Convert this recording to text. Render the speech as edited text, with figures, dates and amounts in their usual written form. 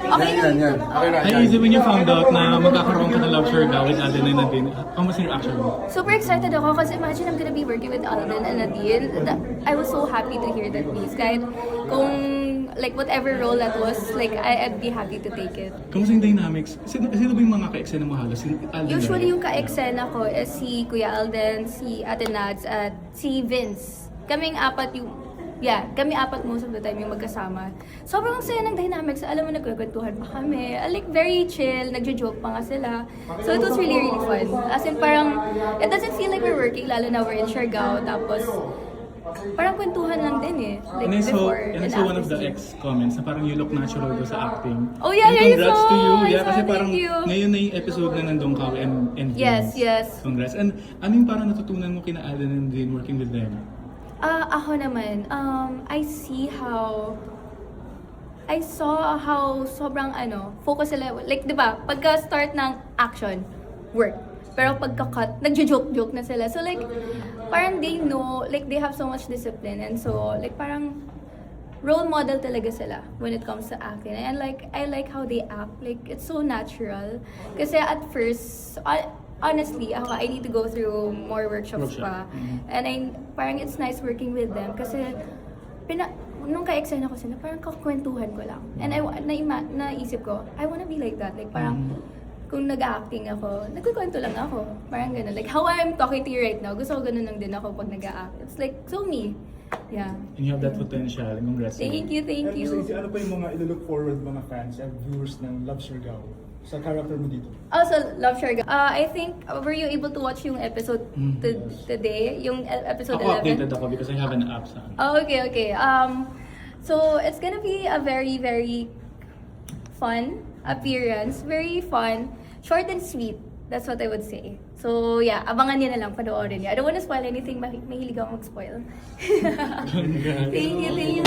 Okay Yan, yan. Okay na. Ay, easy when you found out na magkakaroon ka ng love story daw with Alden and Nadine. Kamusta yung reaction mo? Super excited ako kasi imagine I'm gonna be working with Alden and Nadine. I was so happy to hear that news. Kahit kung like whatever role that was, like I'd be happy to take it. Kamusta yung dynamics? Sino ba yung mga ka-eksena mo halos? Si Alden Usually ba? yung ka-eksena ko is si Kuya Alden, si Ate Nads, at si Vince. Kami apat most of the time yung magkasama. Sobrang saya ng dynamics. Alam mo, nagkukwentuhan pa kami. Like, very chill. Nagjo-joke pa nga sila. So, it was really, really fun. As in, parang, it doesn't feel like we're working, lalo na we're in Siargao. Tapos, parang kwentuhan lang din eh. Like, And I before. saw one of the ex-comments na parang you look natural ko sa acting. Oh, yeah, And yeah, congrats I saw. to you. I Yeah, saw, kasi thank parang you. ngayon na yung episode na nandun ka and Yes, Vince. yes. Congrats. And ano yung parang natutunan mo kina Alden and Nadine working with them? Ako naman, I saw how sobrang focus sila. Like, di ba, pagka-start ng action, work. Pero pagka-cut, nagjo-joke-joke na sila. So like, parang they know, like they have so much discipline. And so, like parang role model talaga sila when it comes to acting. And like, I like how they act. Like, it's so natural. Kasi at first, honestly, I need to go through more workshops pa. And parang it's nice working with them kasi nung ka-eksena ko sila, parang kakwentuhan ko lang. And naisip ko, I wanna be like that. Like parang kung nag-acting ako, nagkukwento lang ako. Parang gano'n. Like how I'm talking to you right now, gusto ko gano'n lang din ako pag nag-act. It's like, so me. Yeah. And you have that potential. Congrats. Thank you, thank Pero you. Stacey, ano pa yung mga ilo-look forward mga fans and viewers ng Love Siargao sa character mo dito? Also, Love Siargao. I think, were you able to watch yung episode today? Yung episode Ako 11? updated ako because I have an app sa Oh, okay. So it's gonna be a very, very fun appearance. Very fun. Short and sweet. That's what I would say. So yeah, abangan niyo na lang, panoorin niyo. I don't wanna spoil anything, mahilig ako mag-spoil. Congrats. Thank you.